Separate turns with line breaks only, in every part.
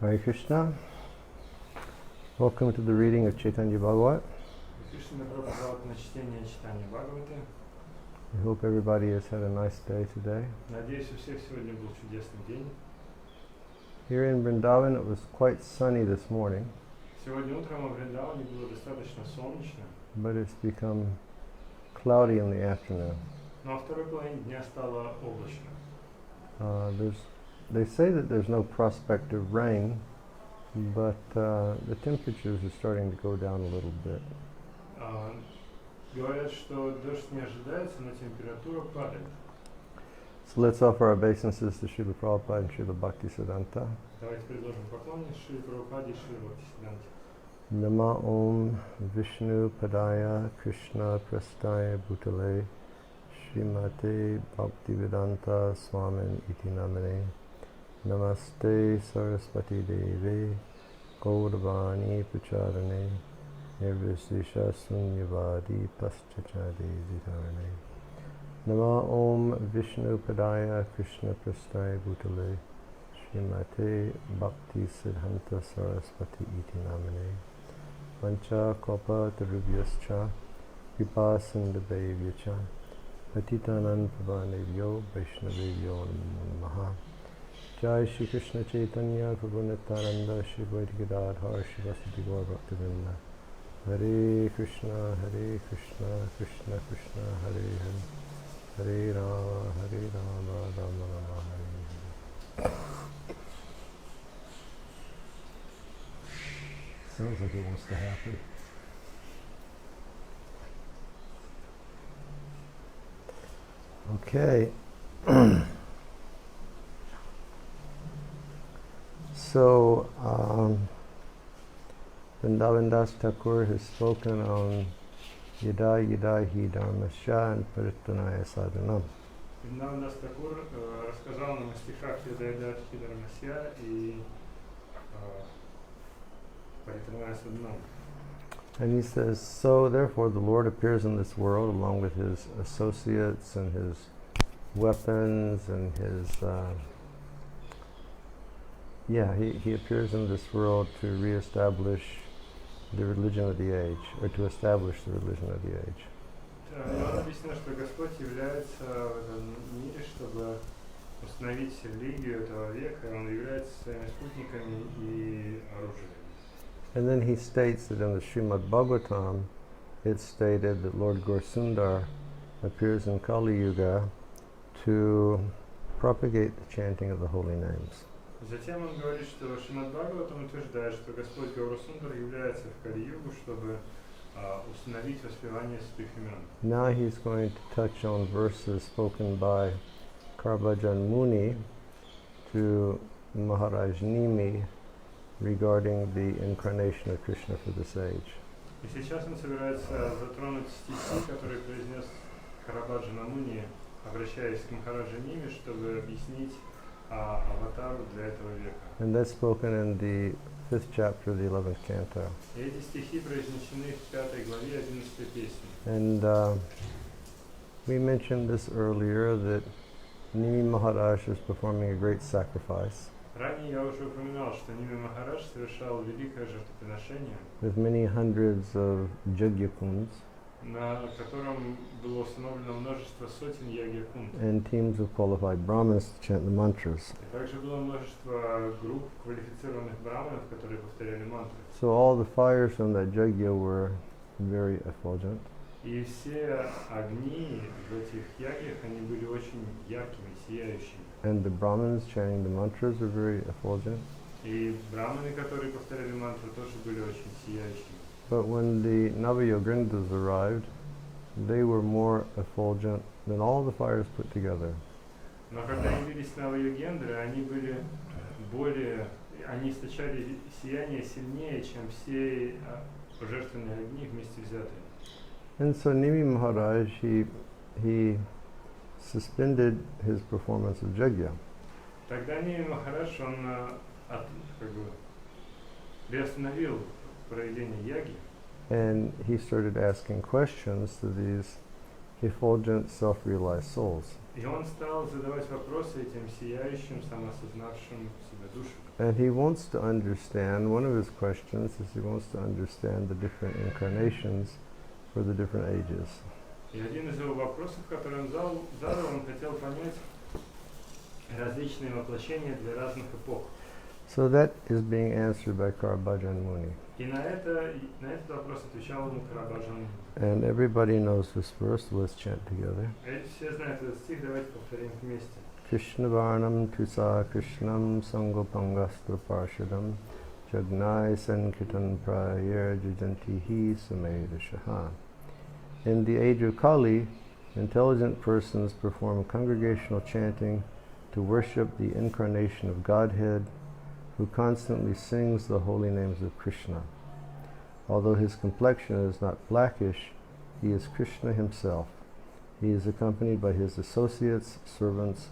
Hare Krishna. Welcome to the reading of Chaitanya Bhagavata.
Krishna Prabhupada на чтение Читания Бхагаваты.
I hope everybody has had a nice day today.
Надеюсь, у всех сегодня был чудесный день.
Here in Vrindavan it was quite sunny this morning,
Сегодня утром во Вриндаване было достаточно солнечно,
but it's become cloudy in the afternoon.
но во второй половине дня стало облачно.
They say that there's no prospect of rain, but the temperatures are starting to go down a little bit.
Говорят, что дождь не ожидается, но температура падает.
So let's offer our obeisances to Srila Prabhupada and Srila Bhaktisiddhanta.
Давайте предложим поклон Шри Прабхупаде и Шри Бхактисиддханте.
Nama Om Vishnu Padaya Krishna Prastaya Bhutale Srimate Bhaktivedanta Swamin Iti Namane Namaste Saraswati Deve Gauravani Pucharane Nirvisisha Sunyavadi Paschachade Zitarane Nama Om Vishnu Padaya Krishna Prastaya Bhutale Srimate Bhaktisiddhanta Saraswati Iti Namane Vancha Kopa Tarubhyascha Kripa Sindhavevyacha Patitanam Pavanevyo Vaishnavevyo Namaha Jai Shri Krishna Chaitanya Prabhu Nityananda Shri Gadadhar Shivasati Gaur Bhaktivinoda Hare Krishna Krishna Krishna Hare Hare Hare Rama Rama Rama Hare Hare. Sounds like it wants to happen. Okay. So, Vrindavan Das Thakur has spoken on Yada Yada Hi Dharmasya and Parittanaya Sadhanam.
Вриндаван Дас Такур рассказал нам о стихах Яда Хидарамасья и Паритраная Садханам.
And he says, so therefore the Lord appears in this world along with his associates and his weapons and his, he appears in this world to reestablish the religion of the age, or to establish the religion of the age.
И он объяснил, что Господь является в этом мире, чтобы установить религию этого века, и Он является своими спутниками и оружием.
And then he states that in the Srimad Bhagavatam, it's stated that Lord Gorsundar appears in Kali Yuga to propagate the chanting of the holy names.
Затем он говорит, что Шримад Бхагаватам утверждает, что Господь Гаурасундар является в Кали-югу, чтобы установить воспевание святых имен.
Now he's going to touch on verses spoken by Karbajan Muni to Maharaj Nimi regarding the incarnation of Krishna for this age.
И сейчас он собирается затронуть стихи, которые произнес Карабаджана Муни, обращаясь к Махараджа Ними, чтобы объяснить аватару для этого века.
And that's spoken in the 5th chapter of the 11th canto.
И эти стихи произнесены в 5 главе 11 песни.
And we mentioned this earlier that Nimi Maharaj is performing a great sacrifice
Ранее я уже упоминал, что Ними Махарадж совершал великое жертвоприношение,
with many hundreds of jagyakunds
на котором было установлено множество сотен ягья-кунд.
and teams of qualified Brahmins to chant the mantras.
И также было множество групп квалифицированных браманов, которые повторяли мантры.
So all the fires from that jagya were very effulgent.
И все огни в этих ягьях, они были очень яркими, сияющими.
And the Brahmins chanting the mantras were very effulgent.
И браманы, которые повторяли мантры, тоже были очень сияющими.
But when the Navayogrindas arrived, they were more effulgent than all the fires put together.
Но когда явились Нава-йогендры, они были они источали сияние сильнее, чем все божественные огни вместе взятые.
And so Nimi Maharaj, he suspended his performance of Jagya.
Тогда Ними Махарадж, он приостановил проведение яги.
And he started asking questions to these effulgent, self-realized souls.
И он стал задавать вопросы этим сияющим, самосознавшим себя душам.
And he wants to understand, one of his questions is he wants to understand the different incarnations for the different ages.
И один из его вопросов, который он задал, он хотел понять различные воплощения для разных эпох.
So that is being answered by Karabhajan Muni.
И на этот вопрос отвечал ему Карабаджан.
And everybody knows this verse, let's chant together.
Все знают этот стих, давайте повторим вместе.
Krishna Varnam Tusa Krishnam Sangopangastu Parshadam Jagnai Sankirtan Prayer Jajantihi Sumedashaha. In the age of Kali, intelligent persons perform congregational chanting to worship the incarnation of Godhead, who constantly sings the holy names of Krishna. Although his complexion is not blackish, he is Krishna himself. He is accompanied by his associates, servants,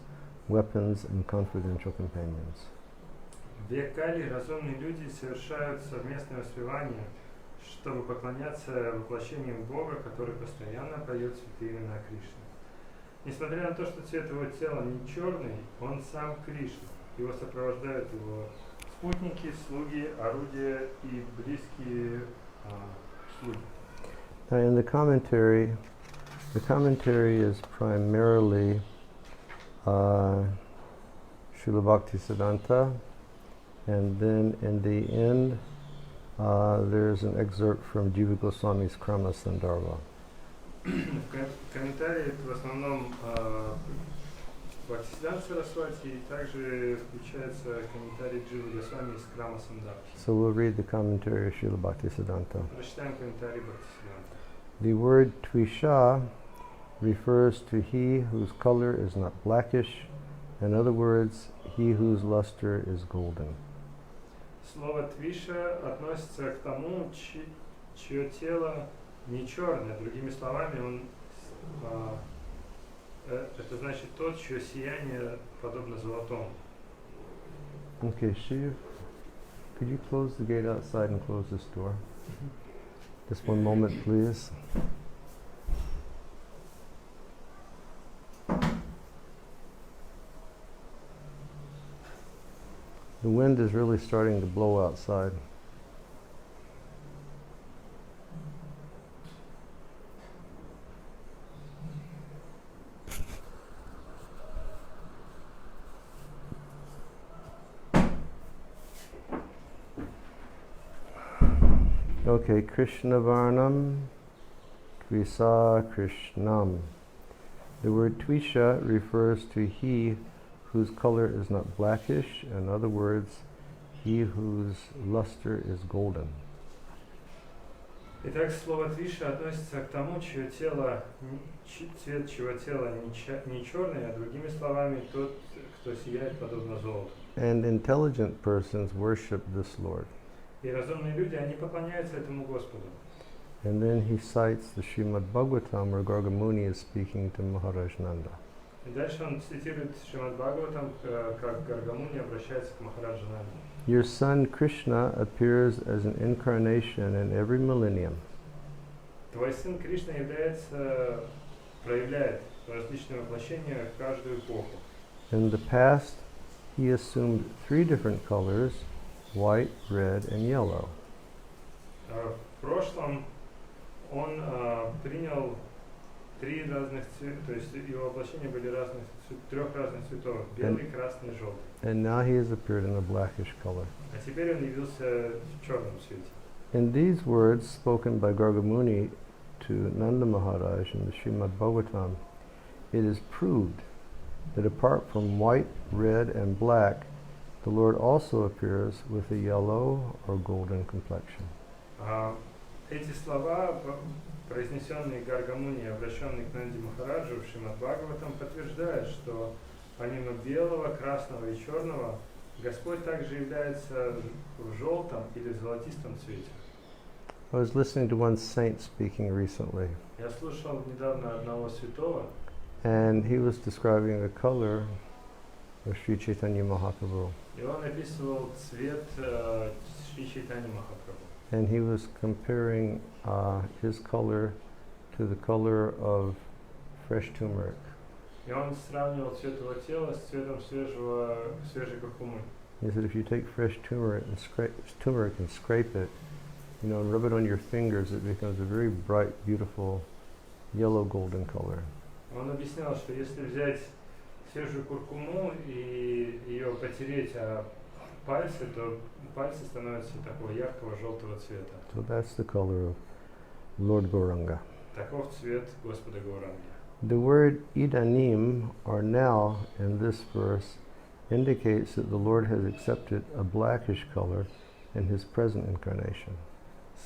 weapons, and confidential companions.
В век Кали разумные люди совершают совместное воспевание, чтобы поклоняться воплощению Бога, который постоянно поет святые имена Кришны. Несмотря на то, что цвет его тела не черный, он сам Кришна. Его сопровождают его спутники, слуги, орудия и близкие слуги.
Now in the commentary is primarily Srila Bhaktisiddhanta, and then in the end there's an excerpt from Jiva Goswami's Krama Sandarbha.
В комментарии в основном Бхактисиданта Сарасвати, и также включается комментарий Дживы Госвами из Крама Сандarbha.
So we'll read the commentary of Srila Bhaktisiddhanta.
Прочитаем комментарий Бхактисиданта.
The word Tvisha refers to he whose color is not blackish. In other words, he whose luster is golden.
Слово твиша относится к тому, чье тело не черное. Другими словами, это значит тот, чье сияние подобно золотому.
Okay, Shiv, could you close the gate outside and close this door? Just one moment, please. The wind is really starting to blow outside. Okay, Krishna Varnam, Tvisa Krishnam. The word Tvisha refers to he whose color is not blackish. In other words, he whose luster is golden.
Итак, слово твиша относится к тому, чье тело, цвет чьего тела не черный, а другими словами, тот, кто сияет подобно золоту.
And intelligent persons worship this Lord.
И разумные люди, они поклоняются этому Господу.
And then he cites the Srimad Bhagavatam where Gargamuni is speaking to Maharaj Nanda.
И дальше он цитирует Шримад Бхагаватам, как Гаргамуни обращается к Махараджа Нанде.
Your son Krishna appears as an incarnation in every millennium.
Твой сын Кришна проявляет различные воплощения каждую эпоху.
In the past, he assumed 3 different colors, white, red, and yellow.
В прошлом он принял 3 разных цвета, то есть его воплощения были 3 разных цветов: белый, красный, желтый.
And now he has appeared in a blackish color.
А теперь он явился в черном цвете.
In these words spoken by Gargamuni to Nanda Maharaj in the Srimad Bhagavatam, it is proved that apart from white, red, and black, the Lord also appears with a yellow or golden complexion.
Эти слова, произнесенные Гаргамуни, обращенные к Нанди Махараджу в Шримад Бхагаватам, подтверждают, что помимо белого, красного и черного, Господь также является в желтом или золотистом цвете.
I was listening to one saint speaking recently,
Я слушал недавно одного святого,
and he was describing the color of Sri Chaitanya Mahaprabhu.
и он описывал цвет Шри Чайтаньи Махапрабху.
And he was comparing his color to the color of fresh turmeric.
И он сравнивал цвет его тела с цветом свежей куркумы.
He said if you take fresh turmeric and scrape it, and rub it on your fingers, it becomes a very bright, beautiful yellow golden color.
Он объяснял, что если взять свежую куркуму и ее потереть о пальцы, то пальцы становятся такого яркого желтого цвета.
So that's the color of Lord Gauranga.
Таков цвет Господа Гауранги.
The word idanim, or now, in this verse, indicates that the Lord has accepted a blackish color in his present incarnation.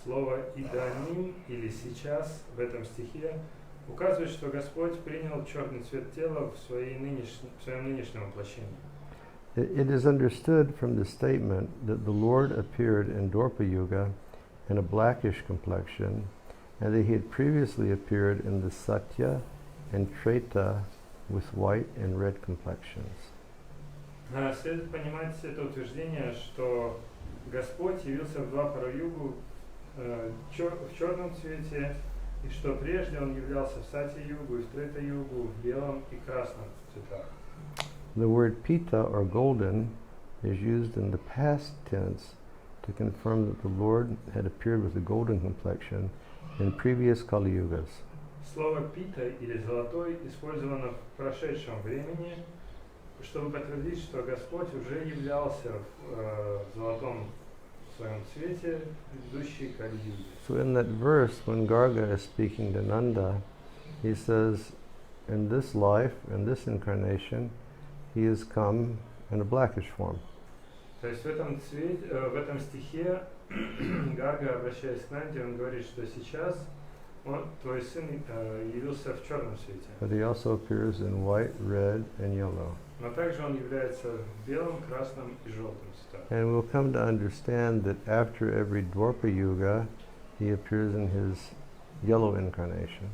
Слово «иданим» или «сейчас» в этом стихе указывает, что Господь принял черный цвет тела в своем нынешнем воплощении.
It is understood from the statement that the Lord appeared in Dwapara Yuga in a blackish complexion, and that he had previously appeared in the Satya and Treta with white and red complexions.
Следует понимать это утверждение, что Господь явился в Двапара-югу в черном цвете, и что прежде он являлся в Сатья-югу и в Трета-югу в белом и красном цветах.
The word pita, or golden, is used in the past tense to confirm that the Lord had appeared with a golden complexion in previous Kali Yugas.
Слово «пита» или «золотой» использовано в прошедшем времени, чтобы подтвердить, что Господь уже являлся в золотом своем цвете в предыдущей Кали-юге.
So in that verse, when Garga is speaking to Nanda, he says, in this life, in this incarnation, he has come in a blackish form.
То есть в этом стихе Гарга, обращаясь к Нанде, он говорит, что сейчас твой сын явился в черном цвете.
But he also appears in white, red, and yellow.
Но также он является в белом, красном и желтом цветах.
And we'll come to understand that after every Dwapara Yuga, he appears in his yellow incarnation.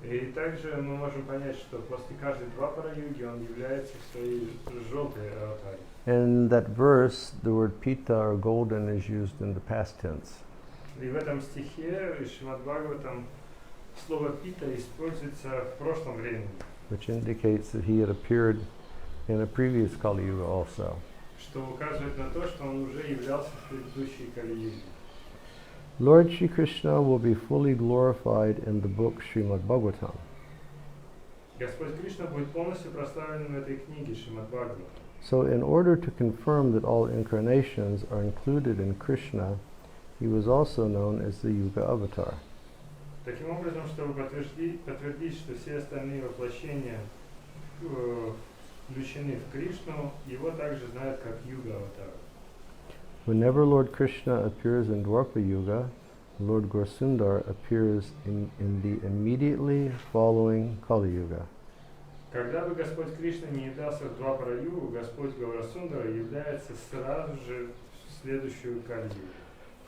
И также мы можем понять, что после каждой Двапара-юги он является в своей желтой аватаре.
In that verse, the word pita, or golden, is used in the past tense.
И в этом стихе Шримад Бхагаватам слово «пита» используется в прошлом времени,
which indicates that he had appeared in a previous Kali Yuga also.
что указывает на то, что он уже являлся в предыдущей Кали-юге.
Lord Shri Krishna will be fully glorified in the book Srimad Bhagavatam.
Господь Кришна будет полностью прославлен в этой книге Шримад Бхагавата.
So in order to confirm that all incarnations are included in Krishna, he was also known as the Yuga Avatar.
Таким образом, чтобы подтвердить, что все остальные воплощения включены в Кришну, его также знают как Юга Аватар.
Whenever Lord Krishna appears in Dwapara Yuga, Lord Gaurasundar appears in the immediately following Kali Yuga.
Когда бы Господь Кришна не являлся в Двапара-югу, Господь Гаурасундара является сразу же в следующую Кали-югу.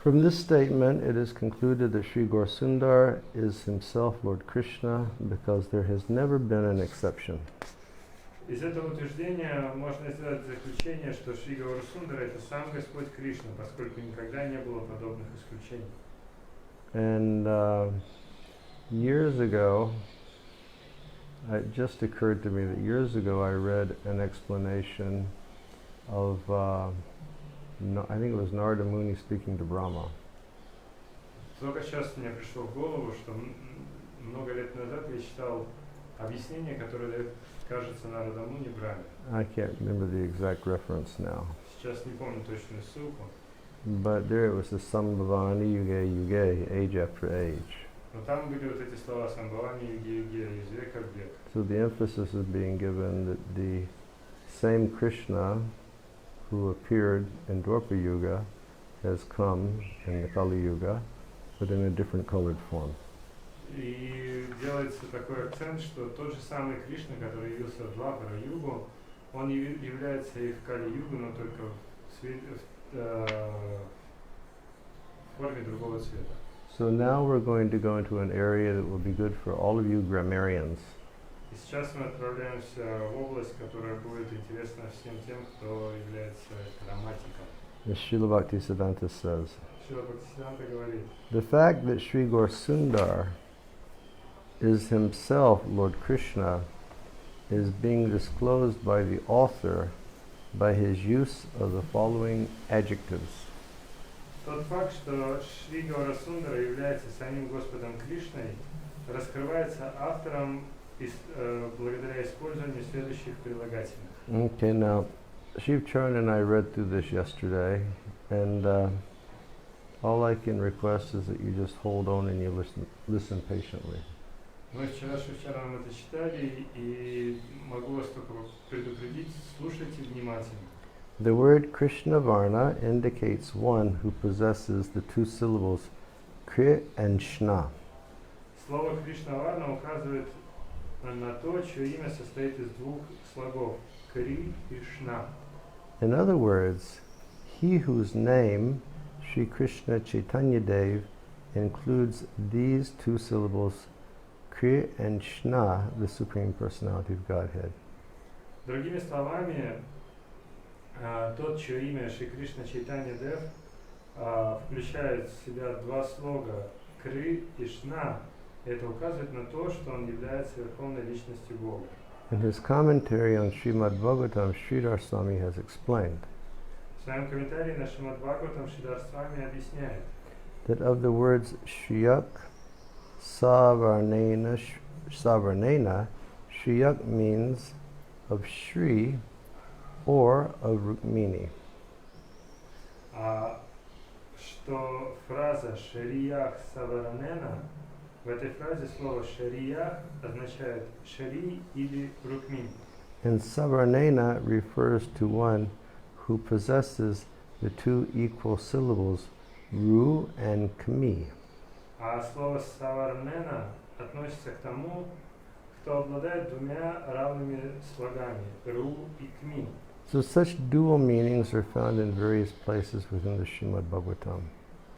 From this statement, it is concluded that Sri Gaurasundar is himself Lord Krishna because there has never been an exception.
Из этого утверждения можно сделать заключение, что Шри Гаурасундара это сам Господь Кришна, поскольку никогда не было подобных исключений.
And years ago, it just occurred to me that years ago I read an explanation of, I think it was Narada Muni speaking to Brahma.
Только сейчас мне пришло в голову, что много лет назад я читал объяснение, которое дает, кажется, Нарада Муни Брахме.
I can't remember the exact reference now.
Сейчас не помню точную ссылку.
But there it was the Sambhavani Yuge Yuge, age after age.
Но там были вот эти слова Самбхавани Юге Юге, из века в век.
So the emphasis is being given that the same Krishna who appeared in Dwapara Yuga has come in the Kali Yuga, but in a different colored form.
И делается такой акцент, что тот же самый Кришна, который явился в Двапара-югу, он является и в Кали-югу, но только в форме другого цвета.
So now we're going to go into an area that will be good for all of you grammarians.
И сейчас мы отправляемся в область, которая будет интересна всем тем, кто является грамматиком.
As Srila Bhaktisiddhanta says,
Шрила Бхактисиданта говорит,
the fact that Sri Gaurasundar is himself Lord Krishna is being disclosed by the author by his use of the following adjectives.
Тот факт, что Шри Гаурасундара является самим Господом Кришной, раскрывается автором благодаря использованию следующих прилагательных.
Okay, now Shiv Charan and I read through this yesterday, and all I can request is that you just hold on and you listen patiently.
Мы вчера с Шивчараном это читали, и могу вас только предупредить, слушайте внимательно.
The word Krishna Varna indicates one who possesses the two syllables Kri and Shna.
Слово Кришнаварна указывает на то, чье имя состоит из двух слогов Кри и Шна.
In other words, he whose name, Sri Krishna Chaitanya Dev, includes these two syllables Kri and Shna, the Supreme Personality of Godhead.
Другими словами, тот, чье имя Шри Кришна Чайтанья Дев включает в себя два слога Кри и Шна, это указывает на то, что он является Верховной Личностью Бога.
In his commentary on Srimad Bhagavatam, Sridhar Swami has explained
В своем комментарии на Шримад Бхагаватам Шридар Свами объясняет,
that of the words Shriyak, Savarnena, Shriyak means of Shri or of Rukmini.
Что фраза «Шариях Саваранена», в этой фразе слово «шариях» означает «шари» или «рукмин».
And Savarnena refers to one who possesses the two equal syllables Ru and Kmi.
А слово «саварнена» относится к тому, кто обладает двумя равными слогами «ру» и «кми».
So such dual meanings are found in various places within the Srimad Bhagavatam.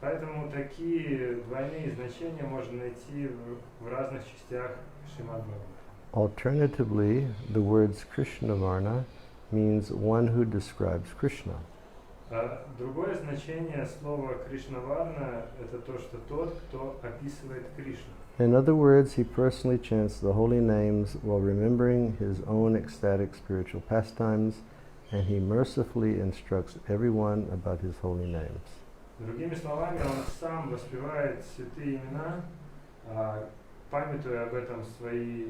Поэтому такие двойные значения можно найти в разных частях Шримад Бхагаватам.
Alternatively, the words Krishna Varna means one who describes Krishna.
Другое значение слова Кришнаварна – это то, что тот, кто описывает Кришну.
In other words, he personally chants the holy names while remembering his own ecstatic spiritual pastimes, and he mercifully instructs everyone about his holy names.
Другими словами, он сам воспевает святые имена, памятуя об этом свои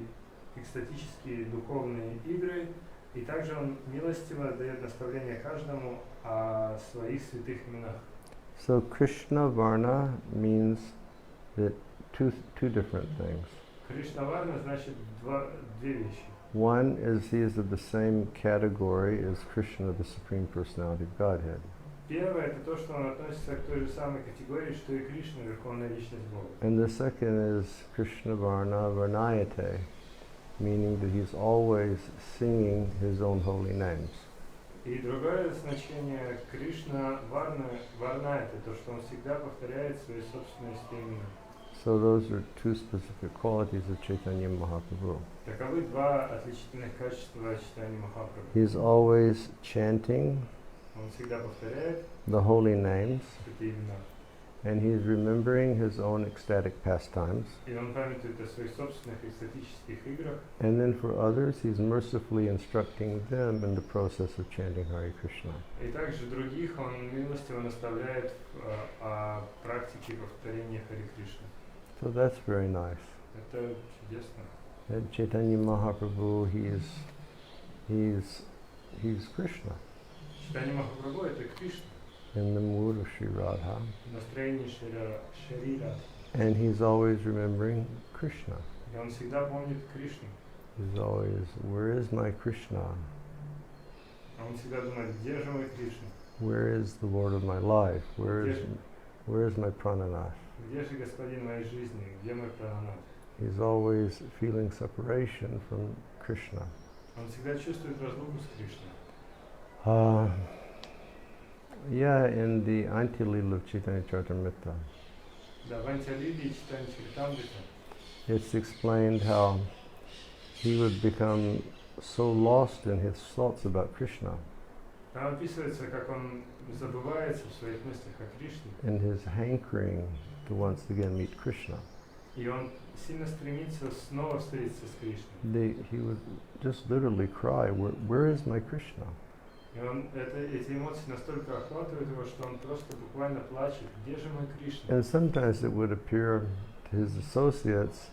экстатические духовные игры, и также он милостиво дает наставление каждому о своих святых именах.
So Krishna Varna means that two different things.
Кришнаварна значит две вещи.
One is he is of the same category as Krishna, the Supreme Personality of Godhead.
Первое – это то, что он относится к той же самой категории, что и Кришна, Верховная Личность Бога.
And the second is Krishna Varna Varnayate, meaning that he's always singing his own holy names.
И другое значение Кришна Варна – это то, что он всегда повторяет свои собственные имена.
So those are two specific qualities of Chaitanya Mahaprabhu.
Таковы два отличительных качества Чайтаньи Махапрабху.
He's always chanting
Он всегда повторяет
the holy names,
святые имена.
and he's remembering his own ecstatic pastimes.
И он памятует о своих собственных экстатических играх.
And then for others, he's mercifully instructing them in the process of chanting Hare Krishna.
И также других он милостиво наставляет о практике повторения Хари Кришны.
So that's very nice.
Это чудесно.
And Chaitanya Mahaprabhu, he's Krishna
Чайтанья Махапрабху – это Кришна,
in the mood of Sri Radha,
настроение Шарира.
and he's always remembering Krishna.
И он всегда помнит Кришну.
He's always, where is my Krishna?
Он всегда думает, где же мой Кришна?
Where is the Lord of my life? Where is my Prananath?
Где же Господин моей жизни? Где мой Прананат?
He's always feeling separation from Krishna.
Он всегда чувствует разлуку с Кришной.
Yeah, in the Antilila of Chaitanya Charitamrita,
Да, в Антиалиле Чайтанья Чаритамрита
it's explained how he would become so lost in his thoughts about Krishna,
там описывается, как он забывается в своих мыслях о Кришне
and his hankering to once again meet Krishna.
И он сильно стремится снова встретиться с Кришной.
He would just literally cry, where is my Krishna?
И эти эмоции настолько охватывают его, что он просто буквально плачет. Где же мой Кришна?
And sometimes it would appear to his associates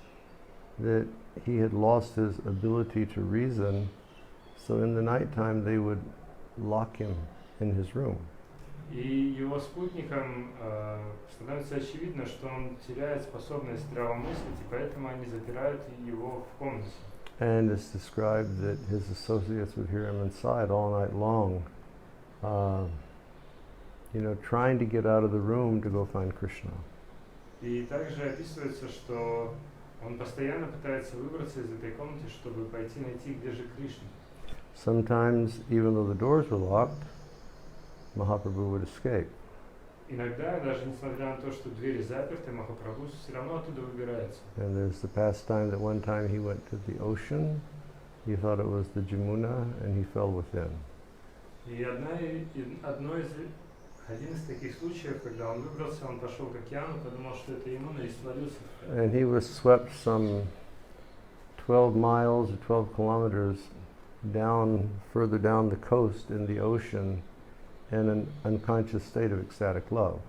that he had lost his ability to reason, so in the nighttime they would lock him in his room.
И его спутникам становится очевидно, что он теряет способность здравомыслить, и поэтому они запирают его в комнате.
And it's described that his associates would hear him inside all night long, trying to get out of the room to go find Krishna.
И также описывается, что он постоянно пытается выбраться из этой комнаты, чтобы пойти найти, где же Кришна.
Sometimes, even though the doors were locked, Mahaprabhu would escape.
Иногда, даже несмотря на то, что двери заперты, Махапрабху все равно оттуда выбирается.
And there's the pastime that one time he went to the ocean, he thought it was the Jamuna, and he fell within.
И один из таких случаев, когда он выбрался, он пошел к океану, подумал, что это Ямуна, и свалился.
And he was swept some 12 miles or 12 kilometers further down the coast in the ocean in an unconscious state of ecstatic love.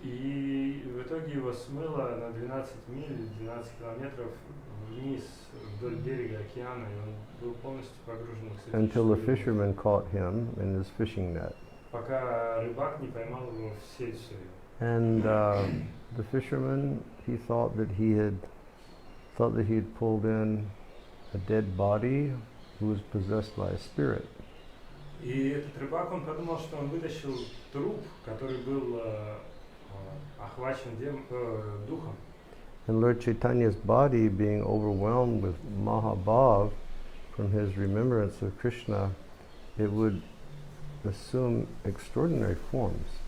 И в итоге его смыло на 12 миль, 12 километров вниз вдоль берега океана, и он был полностью погружен в экстатическую
Until the
любовь.
fisherman caught him in his fishing net.
Пока рыбак не поймал его в сеть свою.
And the fisherman, he thought that he had pulled in a dead body who was possessed by a spirit.
И этот рыбак, он подумал, что он вытащил труп, который был охвачен духом.
And Lord Chaitanya's body, being overwhelmed with Mahabhav from his remembrance of Krishna, it would assume extraordinary forms.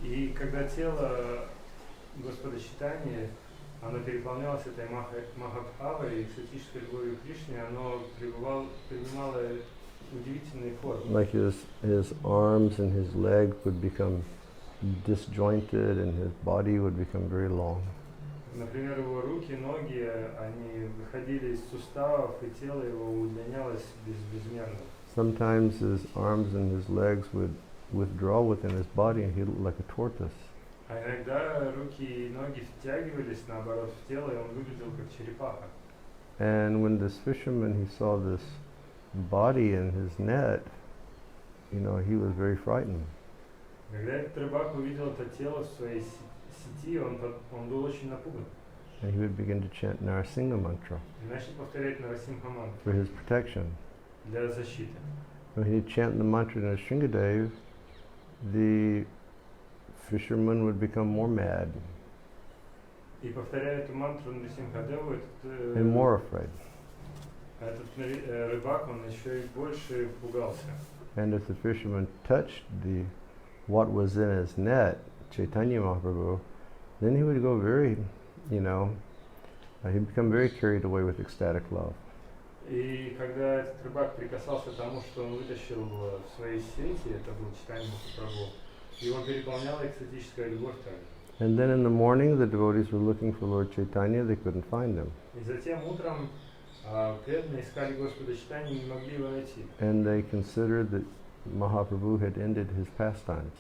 И когда тело Господа Чайтаньи, оно переполнялось этой Махабхавой, экстатической любовью к Кришне, оно принимало удивительные формы.
Like his arms and his legs would become disjointed and his body would become very long.
Например, его руки, ноги, они выходили из суставов, и тело его удлинялось безмерно.
Sometimes his arms and his legs would withdraw within his body and he looked like a tortoise.
А иногда руки и ноги втягивались, наоборот, в тело, и он выглядел как черепаха.
And when this fisherman, he saw this body in his net, he was very frightened.
Когда этот рыбак увидел это тело в своей сети, он был очень напуган.
And he would begin to chant Narasingha mantra
И начал повторять Нарасимха мантру
for his protection.
для защиты.
When he'd chant the mantra Narasinghadev, the fisherman would become more mad
И повторяя эту мантру Нарасимхадеву,
and more afraid.
этот рыбак, он еще и больше пугался.
And if the fisherman touched what was in his net, Chaitanya Mahaprabhu, then he would go he'd become very carried away with ecstatic love.
И когда этот рыбак прикасался к тому, что он вытащил в своей сети, это был Чайтанья Махапрабху, его переполняла экстатическая любовь также.
And then in the morning, the devotees were looking for Lord Chaitanya, they couldn't find him.
И затем утром преданные искали Господа Чайтанью и не могли его найти.
And they considered that Mahaprabhu had ended his pastimes.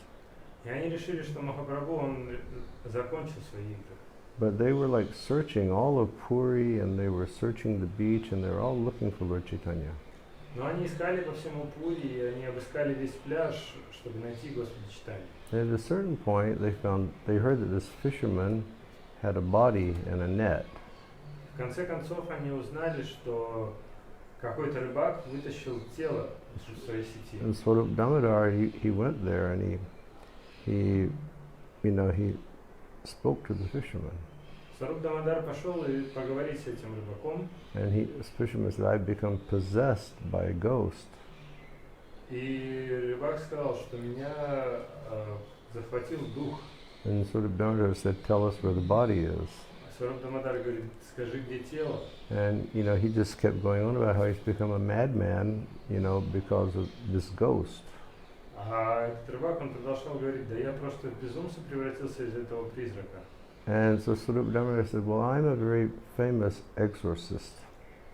И они решили, что Махапрабху, он закончил свои игры.
But they were like searching all of Puri, and they were searching the beach, and they were all looking for Lord Chaitanya.
Но они искали по всему Пури, и они обыскали весь пляж, чтобы найти Господа Чайтанью.
And at a certain point, they heard that this fisherman had a body in a net.
В конце концов, они узнали, что какой-то рыбак вытащил тело из своей сети.
And Swarup Damodar, he went there, and he spoke to the fisherman.
Сваруб Дамодар пошел и поговорить с этим рыбаком.
And this fisherman said, I've become possessed by a ghost.
И рыбак сказал, что меня захватил дух.
And Swarup Damodar said, tell us where the body is.
Сваруб Дамодар говорит, скажи, где тело.
And, he just kept going on about how he's become a madman, because of this ghost.
А этот рыбак, он продолжал говорить, да я просто в безумца превратился из этого призрака.
And so Swarup Damodar said, well, I'm a very famous exorcist.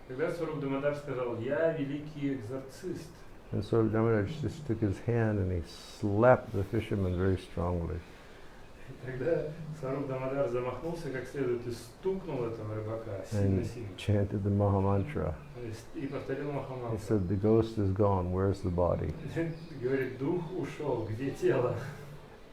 Тогда Сваруб Дамодар сказал: я великий экзорцист.
And Swarup Damodar just took his hand and he slapped the fisherman very strongly.
Тогда Сваруб Дамодар замахнулся как следует и стукнул этого рыбака
And
сильно-сильно.
chanted the Mahamantra.
И повторил
He
Махамантру.
said, the ghost is gone, where's the body?
Говорит, дух ушел, где тело?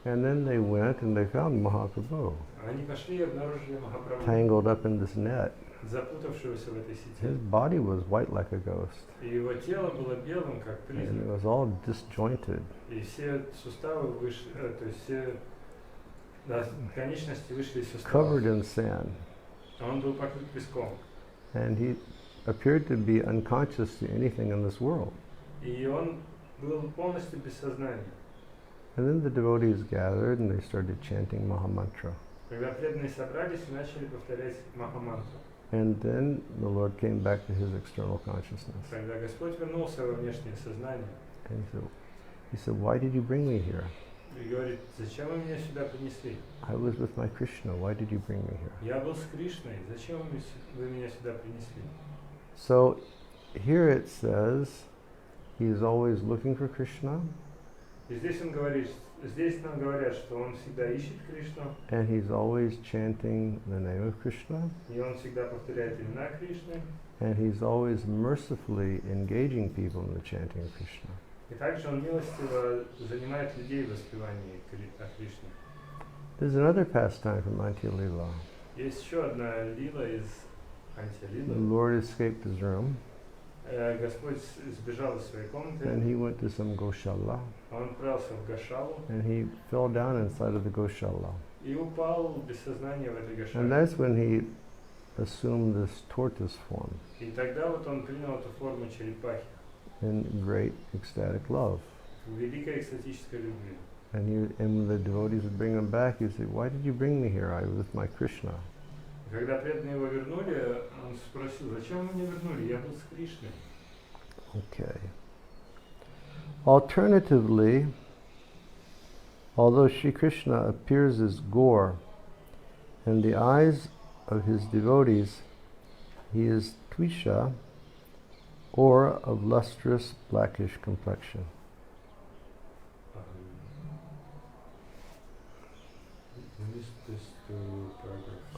And then they went and they found Mahaprabhu
Они пошли и обнаружили Махапрабху,
tangled up in this net.
запутавшегося в этой
His
сети.
body was white like a ghost.
И его тело было белым, как
And it
призрак.
was all disjointed.
И все суставы вышли, то есть все конечности вышли из
Covered
суставов.
in sand.
Он был покрыт песком.
And he appeared to be unconscious to anything in this world.
И он был полностью без сознания.
And then the devotees gathered and they started chanting Mahamantra.
Когда преданные собрались и начали повторять Махамантру.
And then the Lord came back to his external consciousness.
Когда Господь вернулся во внешнее сознание
And he said, why did you bring me here?
и говорит: зачем вы меня сюда принесли?
I was with my Krishna. Why did you bring me here?
Я был с Кришной, зачем вы меня сюда принесли?
So here it says he is always looking for Krishna
И здесь он говорит, здесь нам говорят, что он всегда ищет Кришну,
and he's always chanting the name of Krishna
и он всегда повторяет имена Кришны,
and he's always mercifully engaging people in the chanting of Krishna.
и также он милостиво занимает людей в воспевании о Кришне.
There's another pastime from Antya Lila.
Есть еще одна лила из
The
Антилилы.
Lord escaped his room
Господь сбежал из своей комнаты,
and he went to some Goshala
он отправился в Гошалу
and he fell down inside of the Goshala.
и упал без сознания в этой
And
Гошале.
that's when he assumed this tortoise form
И тогда вот он принял эту форму черепахи
in great ecstatic love.
в великой экстатической любви.
And when the devotees would bring him back, he'd say, why did you bring me here? I was with my Krishna.
Когда преданные его вернули, он спросил: зачем вы меня вернули? Я был с Кришной.
Okay. Alternatively, although Sri Krishna appears as Gaur, in the eyes of his devotees, he is Twisha, or of lustrous blackish complexion.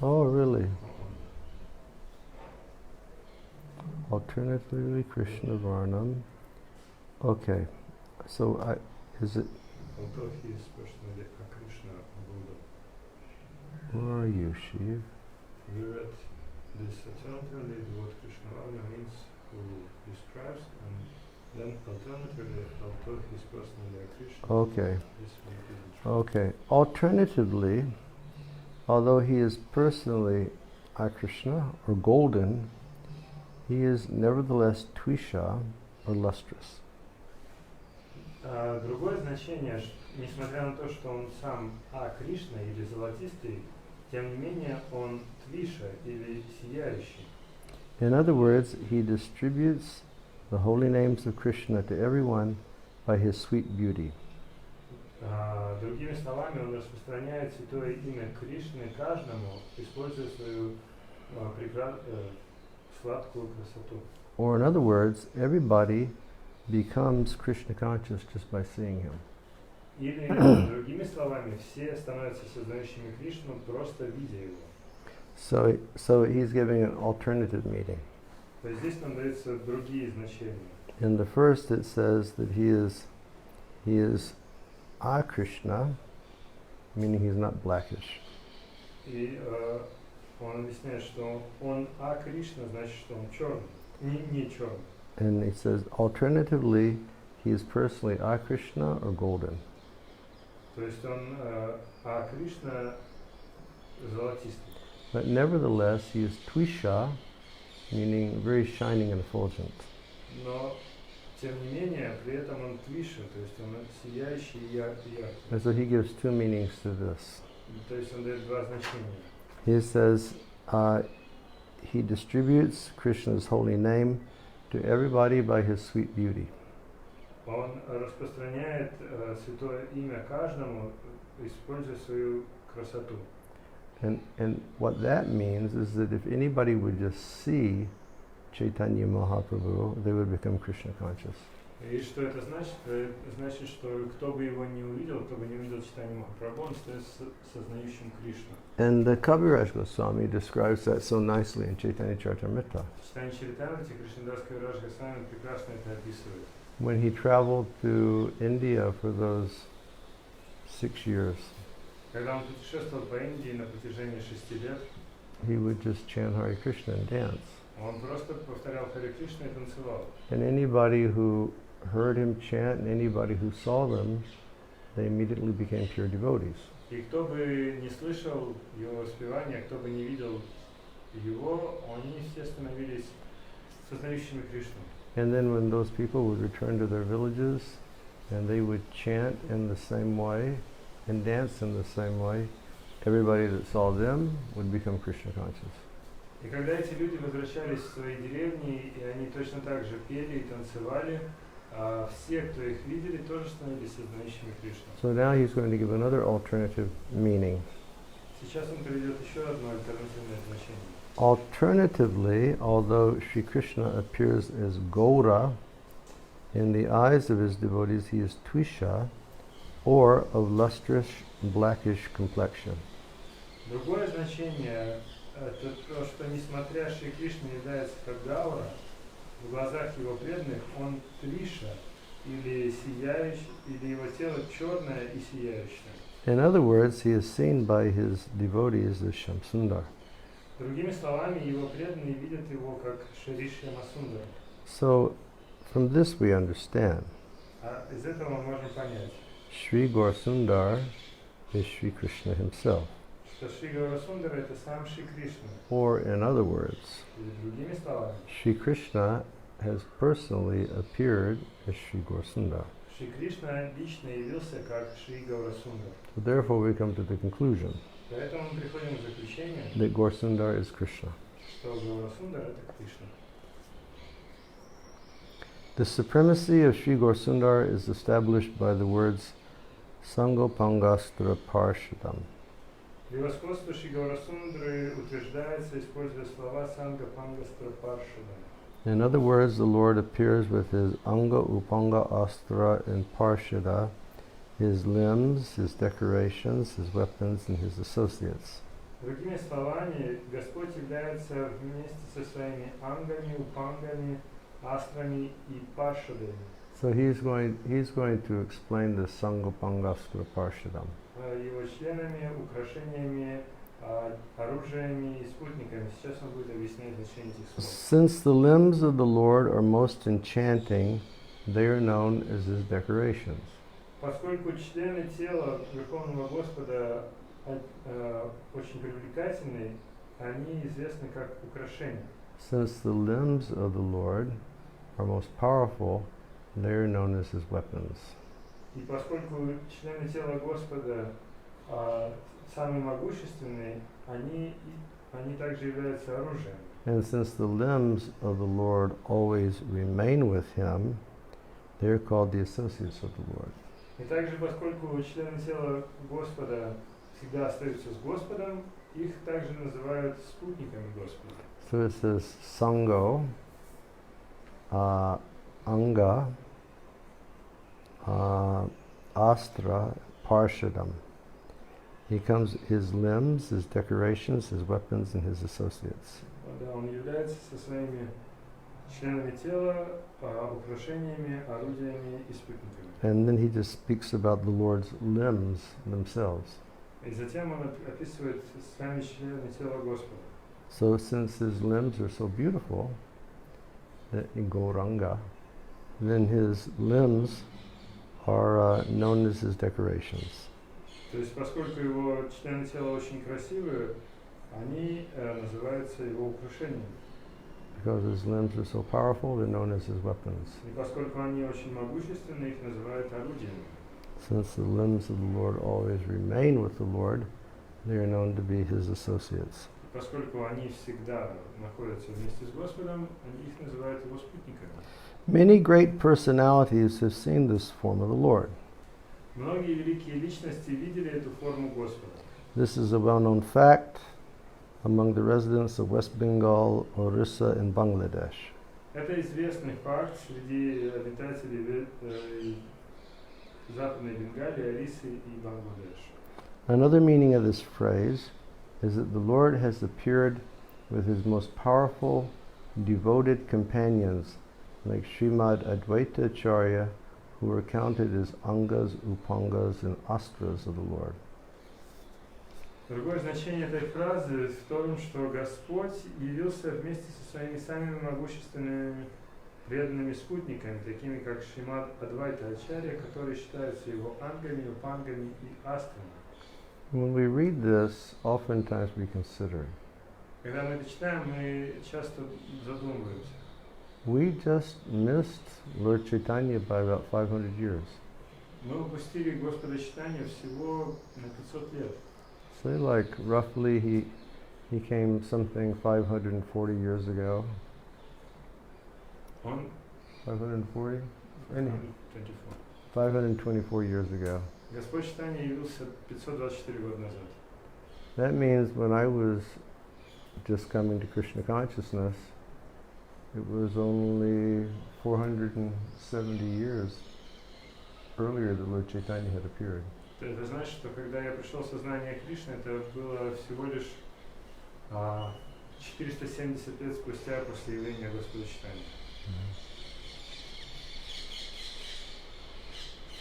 Oh, really? Alternatively, Krishna Varnam. Okay, so is it?
Although he is personally a Krishna Buddha.
Where are you, Shiv?
We read this alternatively, what Krishna Varna means, who describes, and then alternatively, although he is personally a Krishna.
Okay.
This one isn't true.
Okay. Alternatively, although he is personally a Krishna or golden, he is nevertheless Twisha or lustrous.
Другое значение, несмотря на то, что он сам Кришна или золотистый, тем не менее он Твиша или сияющий.
In other words, he distributes the holy names of Krishna to everyone by his sweet beauty.
Другими словами, он распространяет святое имя Кришны каждому, используя свою сладкую красоту.
Or in other words, everybody becomes Krishna conscious just by seeing him.
Или, другими словами, все становятся сознающими Кришну, просто видя его.
So he's giving an alternative meaning.
То есть здесь нам даются другие значения.
In the first it says that he is a Krishna, meaning he's not blackish.
И он объясняет, что он Кришна, значит, что он черный, не черный.
And he says alternatively he is personally a Krishna or golden.
То есть он Кришна золотистый.
But nevertheless he is Twisha, meaning very shining and effulgent.
Но тем не менее, при этом он Твиша, то есть он сияющий и яркий.
And so he gives two meanings to this.
То есть он дает два значения.
He says he distributes Krishna's holy name to everybody by his sweet beauty.
Он распространяет святое имя каждому, используя свою красоту.
And what that means is that if anybody would just see Chaitanya Mahaprabhu, they would become Krishna conscious.
И что это значит? Это значит, что кто бы его не увидел, кто бы не увидел Чайтанью Махапрабху, он стоит сознающим Кришну.
And the Kaviraj Goswami describes that so nicely in Chaitanya Charitamrita.
В Чайтанье Чаритамрите Кришнадас Кавирадж Госвами прекрасно это описывает.
When he traveled to India for those 6 years,
Когда он путешествовал по Индии на протяжении 6 лет,
he would just chant Hare Krishna and dance.
он просто повторял Харе Кришна и танцевал.
And anybody who heard him chant and anybody who saw them, they immediately became pure devotees.
И кто бы не слышал его воспевания, кто бы не видел его, они, естественно, становились сознающими Кришну.
And then when those people would return to their villages and they would chant in the same way and dance in the same way, everybody that saw them would become Krishna conscious.
И когда эти люди возвращались в свои деревни, и они точно так же пели и танцевали, все, кто их видели, тоже становились сознающими Кришну.
So now he's going to give another alternative meaning.
Сейчас он приведет еще одно альтернативное значение.
Alternatively, although Sri Krishna appears as Gaura, in the eyes of his devotees he is Twisha, or of lustrous blackish complexion.
Другое значение это то, что несмотря Шри Кришна является как Гаура, в глазах его преданных он Твиша, или сияющий, или его тело черное и сияющее.
In other words, he is seen by his devotees as Shamsundar.
Другими словами, его преданные видят его как Шри Шьямасундара.
So, from this we understand
Из этого мы можем понять,
Sri Gaurasundar is Sri Krishna himself.
что Шри Гаурасундара это сам Шри Кришна.
Or, in other words,
Или другими словами,
Sri Krishna has personally appeared as Sri Gaurasundar.
Шри Кришна лично явился как Шри Гаурасундар.
So therefore we come to the conclusion
Поэтому мы приходим к заключению,
that Gaurasundar is Krishna.
что Гаурасундар это Кришна.
The supremacy of Sri Gaurasundar is established by the words Sangopangastra Parshadam.
Превосходство Шри Гаурасундры утверждается, используя слова Санга Пангастра Паршада.
In other words, the Lord appears with his Anga Upanga Astra and Parshada, his limbs, his decorations, his weapons, and his associates.
Другими словами, Господь является вместе со своими ангами, упангами, астрами и паршадами.
So he's going to explain the Sangopangastra Parshadam.
Его членами, украшениями, оружиями и спутниками. Сейчас он будет объяснять значение этих слов.
Since the limbs of the Lord are most enchanting, they are known as his decorations.
Поскольку члены тела Верховного Господа очень привлекательны, они известны как украшения.
Since the limbs of the Lord are most powerful, they are known as his weapons.
И поскольку члены тела Господа самые могущественные, они также являются оружием.
And since the limbs of the Lord always remain with him, they are called the associates of the Lord.
И также, поскольку члены тела Господа всегда остаются с Господом, их также называют спутниками Господа.
So it says Sango, Anga, Astra, Parshadam. He comes his limbs, his decorations, his weapons, and his associates.
Да, он является со своими членами тела, украшениями, орудиями и спутниками.
And then he just speaks about the Lord's limbs themselves.
И затем он описывает сами члены тела Господа.
So since his limbs are so beautiful, in Gauranga, then his limbs are known as his decorations.
То есть, поскольку его члены тела очень красивые, они называются его украшениями.
Because his limbs are so powerful, they're known as his weapons.
И поскольку они очень могущественны, их называют орудиями.
Since the limbs of the Lord always remain with the Lord, they are known to be his associates.
И поскольку они всегда находятся вместе с Господом, они их называют его спутниками.
Many great personalities have seen this form of the Lord.
Многие великие личности видели эту форму Господа.
This is a well-known fact among the residents of West Bengal, Orissa, and Bangladesh.
Это известный факт среди обитателей Западной Бенгалии, Орисы и Бангладеш.
Another meaning of this phrase is that the Lord has appeared with his most powerful, devoted companions like Srimad Advaita Acharya, who were counted as Angas, Upangas, and Astras of the Lord.
Другое значение этой фразы в том, что Господь явился вместе со своими самыми могущественными преданными спутниками, такими как Шримад Адвайта Ачарья, которые считаются его ангами, упангами и астрами.
When we read this, oftentimes we consider,
Когда мы это читаем, мы часто задумываемся.
we just missed Lord Chaitanya by about 500 years.
Мы упустили Господа Чайтанью всего на 500 лет.
Say like roughly he came something 540 years ago.
Он
540?
24.
524 years ago.
Господь Чайтанья явился 524 года назад.
That means when I was just coming to Krishna consciousness, it was only 470 years earlier that Lord Chaitanya had appeared.
Это значит, что когда я пришел в сознание Кришны, это было всего лишь 470 лет спустя после явления Господа Чайтаньи.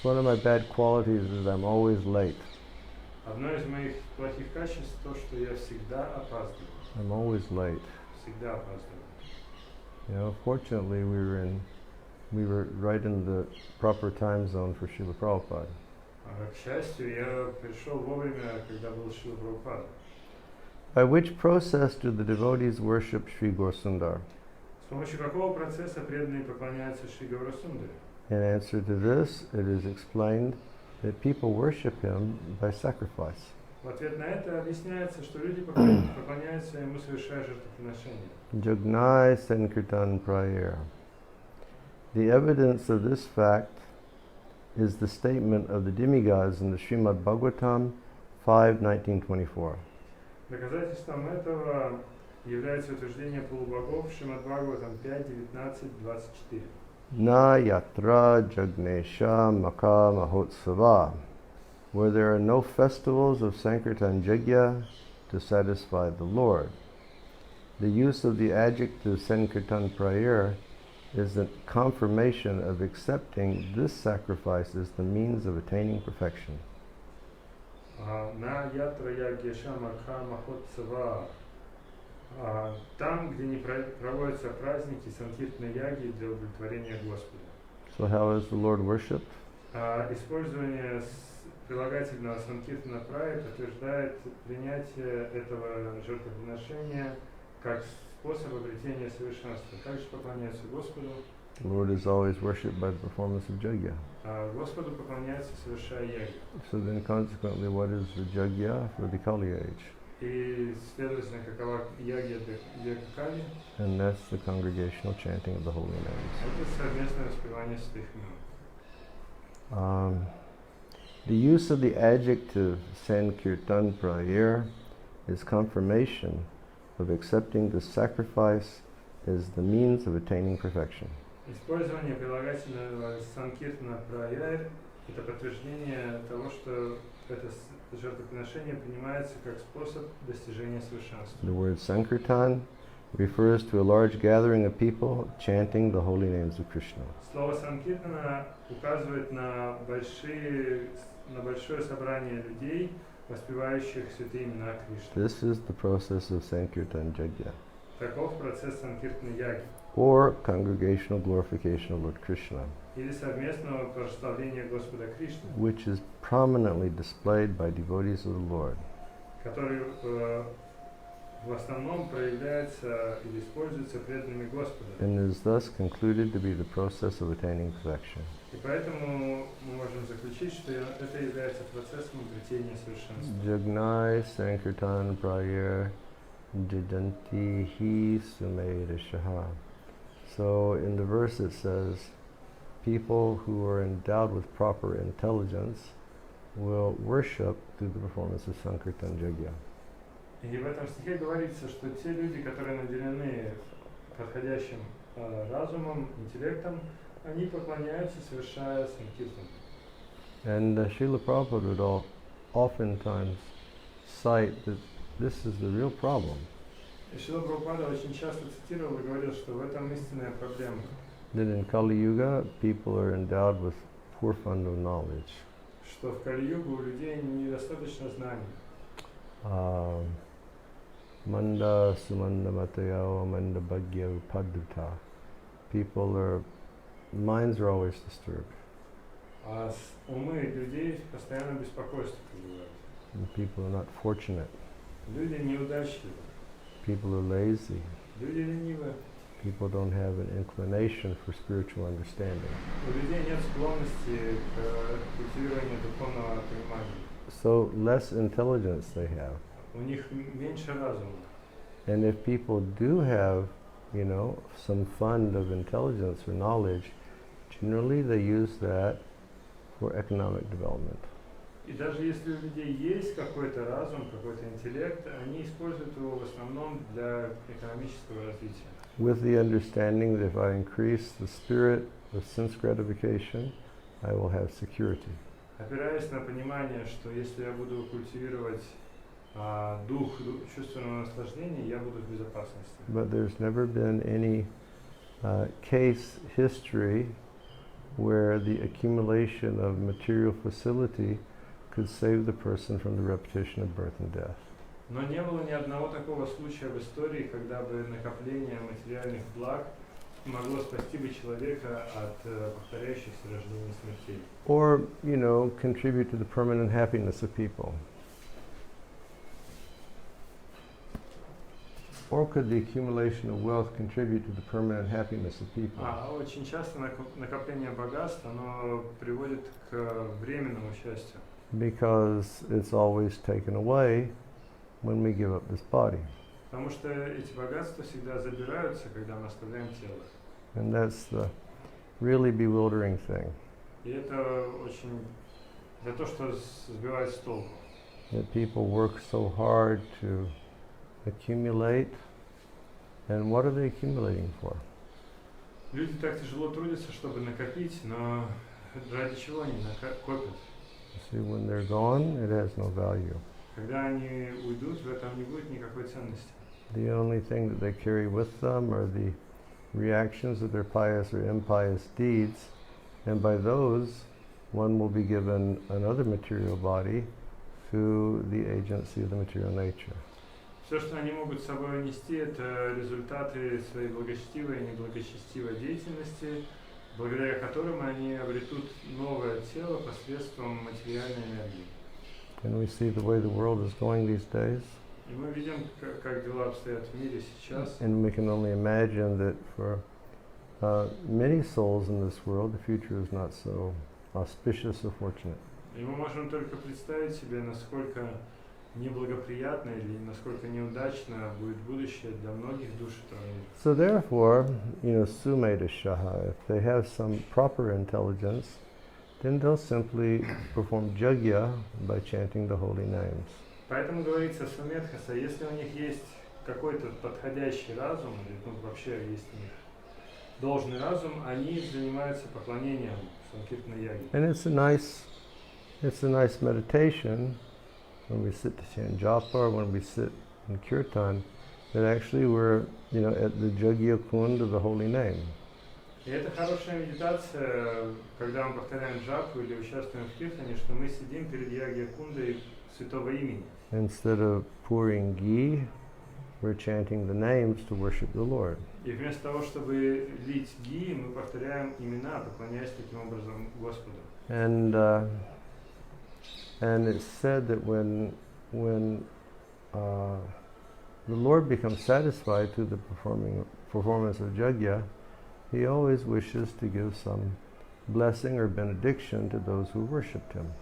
One of my bad qualities is I'm always late.
Одно из моих плохих качеств то, что я всегда опаздываю.
I'm always late.
Всегда опаздываю.
You know, fortunately we were right in the proper time zone for Srila Prabhupada.
К счастью, я пришел вовремя, когда был Шрила Прабхупада.
By which process do the devotees worship Sri Gaurasundar?
С помощью какого процесса преданные поклоняются Шри Гаурасундаре?
In answer to this, it is explained that people worship him by sacrifice.
В ответ на это объясняется, что люди поклоняются ему, совершая жертвоприношения.
Jagnai Sankirtan Prayer. The evidence of this fact is the statement of the demigods in the Srimad Bhagavatam 5:19-24.
Доказательством этого является утверждение полубогов Шримад Бхагаватам 5.19.24.
Na yatra jagnesha maka mahotsava, where there are no festivals of Sankirtan Yajna to satisfy the Lord. The use of the adjective Sankirtan Prayer is a confirmation of accepting this sacrifice as the means of attaining perfection.
На ятра ягьяша макха махотсава. Там, где не проводятся праздники санкиртной яги для удовлетворения Господа.
So how is the Lord worshipped?
Использование прилагательного санкиртана прая подтверждает принятие этого жертвоприношения как способ обретения совершенства. Также поклоняются Господу.
The Lord is always worshipped by the performance of Yajna.
Господу поклоняются, совершая яги.
So then consequently, what is the Yajna for the Kali age?
И, следовательно, какова ягья для Кали?
And that's the congregational chanting of the holy names.
Это совместное воспевание святых имен.
The use of the adjective Sankirtan Prayer is confirmation of accepting the sacrifice as the means of attaining perfection.
Использование прилагательного санкиртана праяр – это подтверждение того, что это жертвоприношение принимается как способ достижения совершенства.
The word Sankirtan refers to a large gathering of people chanting the holy names of Krishna.
Слово санкиртана указывает на большое собрание людей, воспевающих святые имена Кришны.
This is the process of Sankirtan Yajna,
Таков процесс санкиртной яги,
or congregational glorification of Lord Krishna,
или совместного прославления Господа Кришны,
which is prominently displayed by devotees of the Lord.
который в основном проявляется или используется преданными Господа.
And is thus concluded to be the process of attaining perfection.
И поэтому мы можем заключить, что это является процессом обретения совершенства.
Jagnai Sankirtan Prayer Jajanti Hi Sumerishaha. So in the verse it says, people who are endowed with proper intelligence will worship through the performance of Sankirtan Yajna.
И в этом стихе говорится, что те люди, которые наделены подходящим разумом, интеллектом, они поклоняются, совершая санкиртан.
And Srila Prabhupada would oftentimes cite that this is the real problem.
И Шрила Прабхупада очень часто цитировал и говорил, что в этом истинная проблема.
That in Kali Yuga, people are endowed with poor fund of knowledge.
Что в Кали-югу у людей недостаточно знаний.
Manda sumanda matayao manda bhagya upaduta. Minds are always disturbed.
А умы людей постоянно беспокойство пребывают.
And people are not fortunate.
Люди неудачливы.
People are lazy.
Люди ленивы.
People don't have an inclination for spiritual understanding.
У людей нет склонности к культивированию духовного понимания.
So less intelligence they have.
У них меньше разума.
And if people do have, some fund of intelligence or knowledge, generally they use that for economic development.
И даже если у людей есть какой-то разум, какой-то интеллект, они используют его в основном для экономического развития.
With the understanding that if I increase the spirit of sense gratification, I will have security.
Опираясь на понимание, что если я буду культивировать дух чувственного наслаждения, я буду в безопасности.
But there's never been any case history where the accumulation of material facility could save the person from the repetition of birth and death.
Но не было ни одного такого случая в истории, когда бы накопление материальных благ могло спасти бы человека от повторяющихся рождений и смертей.
Or, contribute to the permanent happiness of people. Or could the accumulation of wealth contribute to the permanent happiness of people?
Очень часто накопление богатств, оно приводит к временному счастью.
Because it's always taken away when we give up this body.
Потому что эти богатства всегда забираются, когда мы оставляем тело.
And that's the really bewildering thing.
И это то, что сбивает с толку.
That people work so hard to accumulate, and what are they accumulating for?
Люди так тяжело трудятся, чтобы накопить, но ради чего они копят?
See, when they're gone, it has no value.
Когда они уйдут, в этом не будет никакой ценности.
The only thing that they carry with them are the reactions of their pious or impious deeds, and by those, one will be given another material body through the agency of the material nature.
Все, что они могут с собой нести, это результаты своей благочестивой и неблагочестивой деятельности, благодаря которым они обретут новое тело посредством материальной энергии.
And we see the way the world is going these days.
И мы видим, как дела обстоят в мире сейчас.
And we can only imagine that for many souls in this world, the future is not so auspicious or fortunate.
И мы можем только представить себе, насколько неблагоприятно или насколько неудачно будет будущее для многих душ этого мира.
So therefore, sumeta shaha, if they have some proper intelligence, then they'll simply perform yajna by chanting the holy names.
Поэтому говорится сумедхаса, если у них есть какой-то подходящий разум, или вообще есть у них должный разум, они занимаются поклонением санкиртана яги.
And it's a nice meditation when we sit to chant japa or when we sit in kirtan, that actually we're, at the Jagya Kund of the holy name.
И это хорошая медитация, когда мы повторяем джапу или участвуем в киртане, что мы сидим перед Ягья Кундой святого имени.
Instead of pouring ghee, we're chanting the names to worship the Lord.
И вместо того, чтобы лить ги, мы повторяем имена, поклоняясь таким образом Господу.
And it's said that when the Lord becomes satisfied through the performance of yajna, He always wishes to give some blessing or benediction to those who worshipped Him.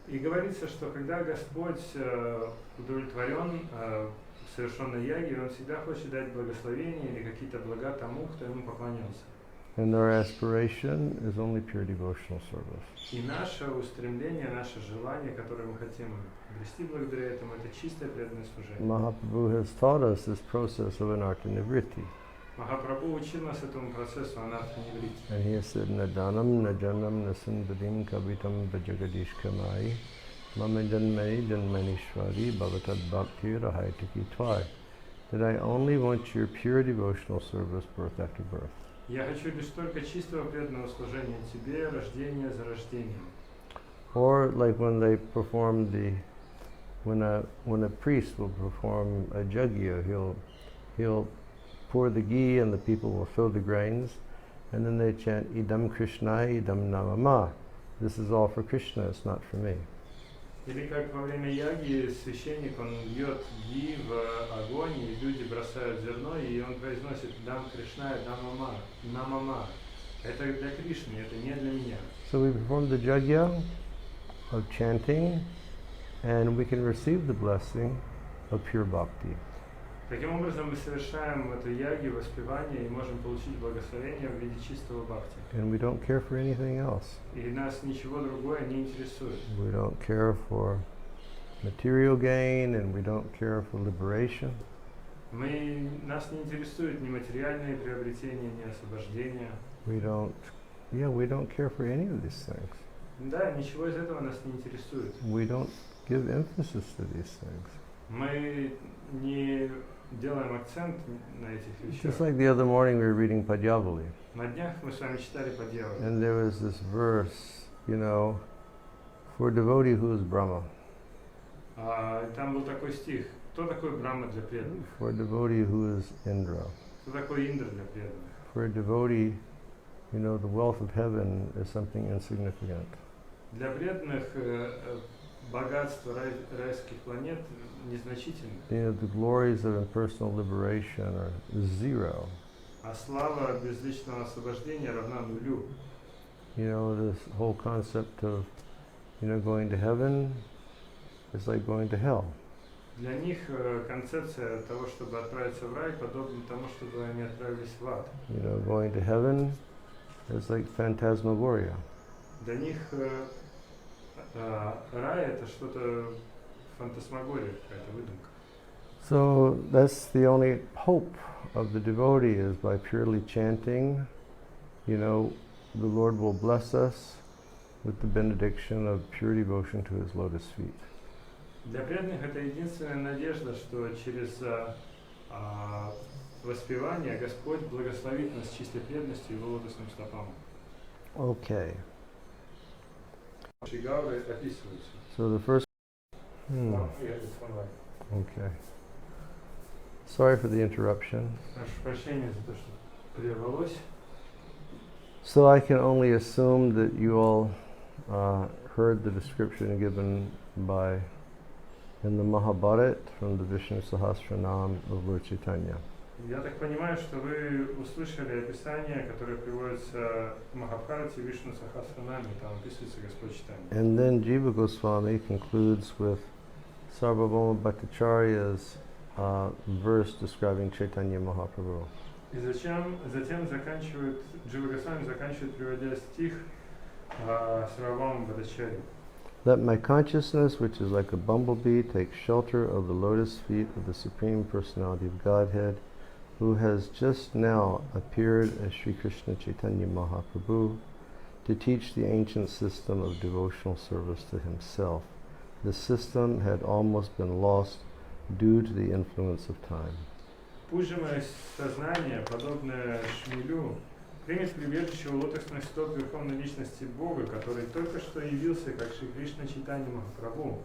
И говорится, что когда Господь удовлетворен совершенной яги, Он всегда хочет дать благословение или какие-то блага тому, кто Ему поклонился.
And our aspiration is only pure devotional service.
И наше устремление, наше желание, которое мы хотим обрести благодаря этому, это чистое преданное служение.
Mahaprabhu has taught us this process of anartha-nivritti.
Махапрабху учил нас этому процессу анарта-ниврити.
And he has said, Nadanam, Najanam, Nasindadim, Kavitam, Vajagadishkamai, Mama Janmani, Janmanishwari, Bhavatad Bhakti, Rahaitaki Twai. That I only want your pure devotional service birth after birth.
Я хочу лишь только чистого преданного служения Тебе, рождение за рождением.
Or like when they perform when a priest will perform a yajna, he'll pour the ghee and the people will fill the grains, and then they chant Idam Krishnai, Idam Namama. This is all for Krishna, it's not for me.
Или как во время яги священник, он льет ги в огонь, и люди бросают зерно, и он произносит «Дам Кришна, дам намама». Это для Кришны, это не для меня.
So we perform the yajna of chanting, and we can receive the blessing of pure bhakti.
Таким образом, мы совершаем эту яги, воспевание, и можем получить благословение в виде чистого бхакти.
And we don't care for anything else.
И нас ничего другое не интересует.
We don't care for material gain, and we don't care for liberation.
Нас не интересует ни материальные приобретения, ни освобождение.
We don't care for any of these things.
Да, ничего из этого нас не интересует.
We don't give emphasis to these things.
Мы не делаем акцент на этих вещах.
Just like the other morning we were reading Padyavali.
На днях мы с вами читали Падьяву.
And there was this verse, for a devotee who is Brahma.
Там был такой стих. Кто такой Брахма для преданных?
For a devotee who is Indra.
Кто такой Индра для преданных?
For a devotee, the wealth of heaven is something insignificant.
Для преданных богатство райских планет незначительно.
The glories of impersonal liberation are zero.
А слава безличного освобождения равна нулю.
This whole concept of, going to heaven is like going to hell.
Для них концепция того, чтобы отправиться в рай, подобна тому, чтобы они отправились в ад.
Going to heaven is like phantasmagoria.
Для них рай это что-то фантасмагория, какая-то выдумка.
So that's the only hope of the devotee is by purely chanting, the Lord will bless us with the benediction of pure devotion to His lotus feet.
Для преданных это единственная надежда, что через воспевание Господь благословит нас чистой преданностью Его лотосным стопам.
Okay.
Шигауры описываются.
So the first. Okay. Sorry for the interruption.
Прошу прощения за то, что прервалось.
So I can only assume that you all heard the description given in the Mahabharata from the Vishnu Sahasranam of Lord Chaitanya.
Я так понимаю, что вы услышали описание, которое приводится в Махабхарате Вишну Сахасранаме, там описывается Господь Чайтанья.
And then Jiva Goswami concludes with Sarvabhauma Bhattacharya's verse describing Chaitanya Mahaprabhu.
И затем Джива Госвами заканчивает, приводя стих Сарвабхаума Бхаттачарьи.
Let my consciousness, which is like a bumblebee, take shelter of the lotus feet of the Supreme Personality of Godhead, who has just now appeared as Sri Krishna Chaitanya Mahaprabhu to teach the ancient system of devotional service to himself. The system had almost been lost due to the influence of time.
Пусть же мое сознание, подобное шмелю, примет прибежище у лотосных стоп Верховной Личности Бога, который только что явился как Шри Кришна Чайтанья Махапрабху,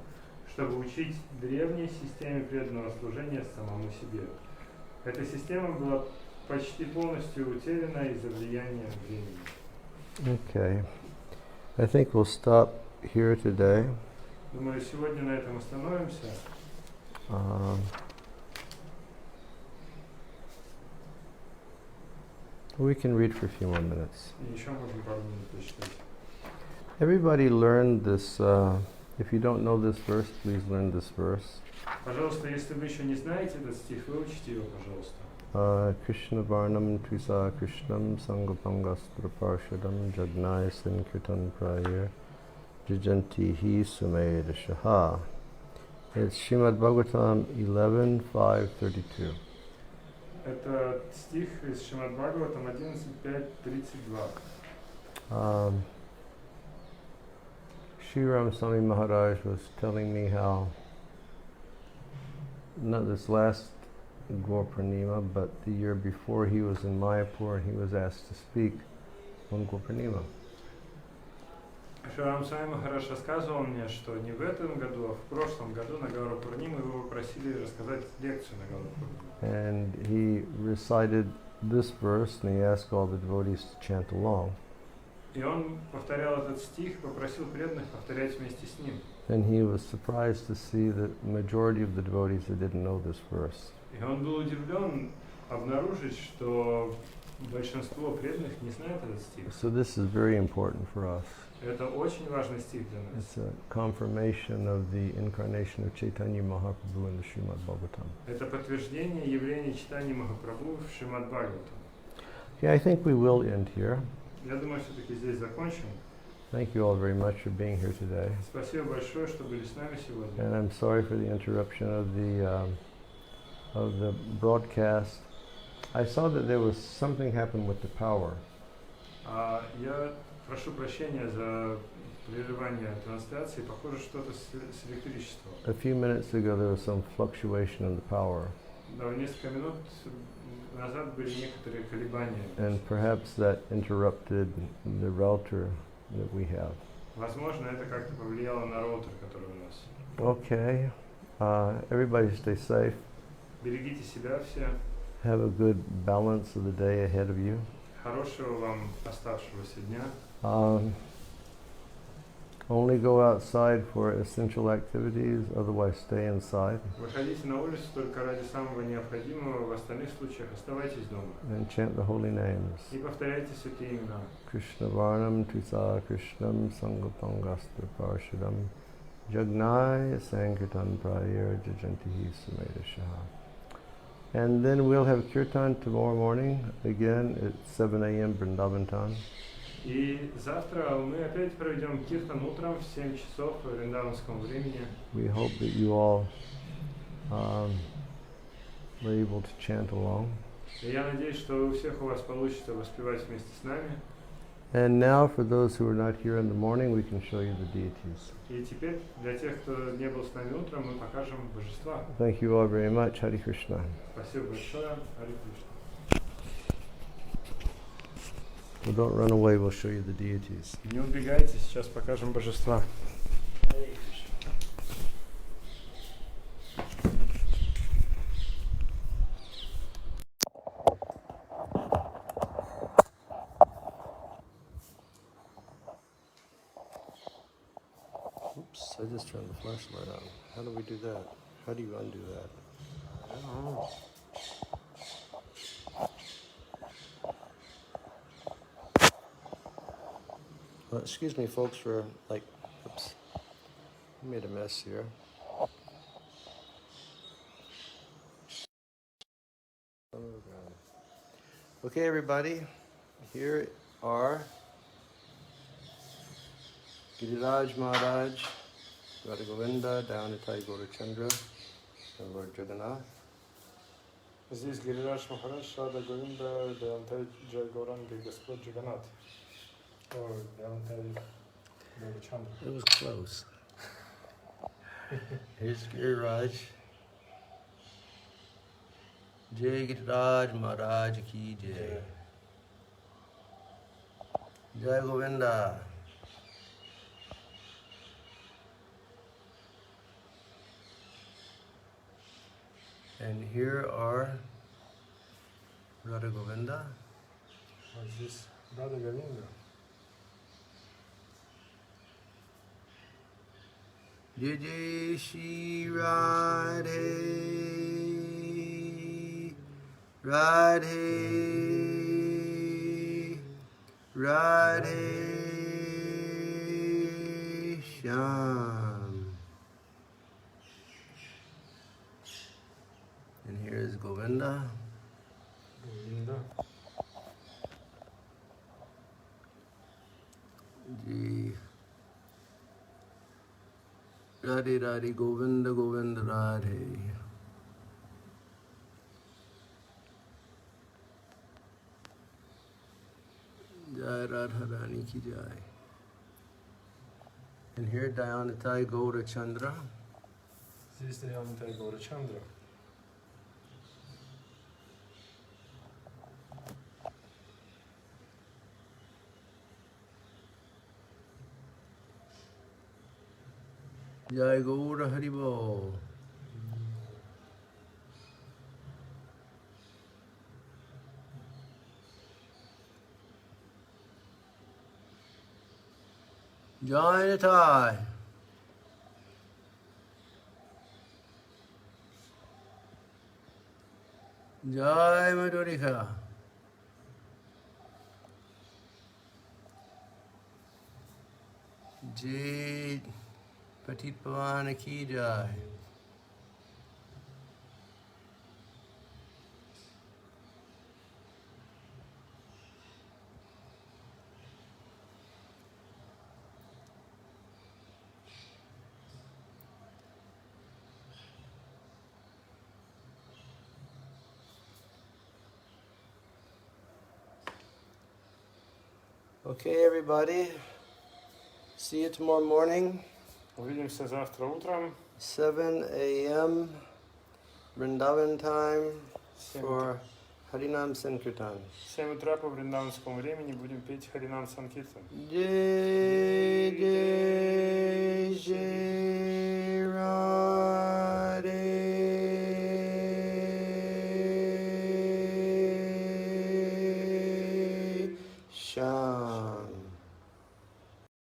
чтобы учить древней системе преданного служения самому себе. Эта система была почти полностью утеряна из-за влияния времени.
Okay. I think we'll stop here today.
Думаю, сегодня на этом остановимся.
We can read for a few more minutes.
И еще можем пару минут почитать.
Everybody learned this. If you don't know this verse, please learn this verse.
Пожалуйста, если вы еще не знаете этот стих, выучите его, пожалуйста.
Krishna Varnam Tvisa Krishnam Sangapangastra Parshadam Jagnaya Sankirtan Prayer Jajanti Hi Sumeda Shaha. It's Srimad Bhagavatam 11.5.32.
Это стих из Шримад Бхагаватам 11.5.32.
Sri Ram Swami Maharaj was telling me how, not this last Gaur Purnima, but the year before he was in Mayapur and he was asked to speak on Gaur Purnima.
Шри Свами Махарадж рассказывал мне, что не в этом году, а в прошлом году на Гауру Пурниму его попросили рассказать лекцию на Гауру Пурниму.
And he recited this verse and he asked all the devotees to chant along.
И он повторял этот стих, попросил преданных повторять вместе с ним.
And he was surprised to see that the majority of the devotees that didn't know this verse.
И он был удивлен обнаружить, что большинство преданных не знает этот стих.
So this is very important for us.
Это очень важный стих для нас.
It's a confirmation of the incarnation of Chaitanya Mahaprabhu in the Srimad Bhagavatam.
Это подтверждение явления Чайтаньи Махапрабху в Шримад Бхагаватам.
Yeah, I think we will end here.
Я думаю, все-таки здесь закончим.
Thank you all very much for being here today.
Спасибо большое, что были с нами сегодня.
And I'm sorry for the interruption of the broadcast. I saw that there was something happened with the power.
Я прошу прощения за прерывание трансляции. Похоже, что-то с электричеством.
A few minutes ago there was some fluctuation in the power.
Да, несколько минут назад были некоторые колебания.
And perhaps that interrupted the router that we have.
Возможно, это как-то повлияло на роутер, который у нас.
Okay. Everybody stay safe.
Берегите себя все.
Have a good balance of the day ahead of you.
Хорошего вам оставшегося дня.
Only go outside for essential activities, otherwise stay inside.
Выходите на улицу только ради самого необходимого, в остальных случаях оставайтесь дома.
And chant the holy names.
И повторяйте святые имена.
Krishna Varnam Tvisa Krishnam Sangapangastra Parshadam Jagnaya Sankirtan Prayer Jajantihi Sumeda Shaha. And then we'll have kirtan tomorrow morning, again at 7 a.m. Vrindavan time.
И завтра мы опять проведем киртан утром в 7 часов по вриндаванскому времени.
We hope that you all were able to chant along.
И я надеюсь, что у всех у вас получится воспевать вместе с нами.
And now for those who are not here in the morning, we can show you the deities.
И теперь для тех, кто не был с нами утром, мы покажем божества.
Thank you all very much. Hare Krishna.
Спасибо большое. Харе Кришна.
Well, don't run away, we'll show you the deities.
Не убегайте, сейчас покажем божества.
Oops, I just turned the flashlight on. How do we do that? How do you undo that?
I don't know.
Well, excuse me, folks, for oops, I made a mess here. Okay, everybody, here are Giriraj Maharaj, Radha Govinda, Dhyanatai Gaurachandra, and Lord Jagannath.
Здесь Гирирадж Махарадж, Рада Говинда, Дhyanatai Джай Гауранга и Господь Джаганат. Or Dhyanatai Gaurachandra.
It was close. Here's Giriraj. Jai Giriraj Maharaj ki jai. Jai Govinda. And here are Radha Govinda.
Вот здесь Рада Говинда.
Jai Jai Shri Radhe, Radhe, Radhe Shyam. And here is Govinda. Radhe Radhe Govinda Govinda Radhe. Jai Radharani ki jai. And here Dayanatai Gaura Chandra.
Здесь Даянатай Гаурачандра.
Jai Gaura Haribol. Jai Natai. Jai Madhurika. Jai Patit Pavana ki jai. Okay, everybody. See you tomorrow morning,
Увидимся завтра утром.
7 a.m. Vrindavan time for Harinam Sankirtan.
В 7 утра по вриндаванскому времени будем петь Харинам Санкиртан.
Jai Jai Jai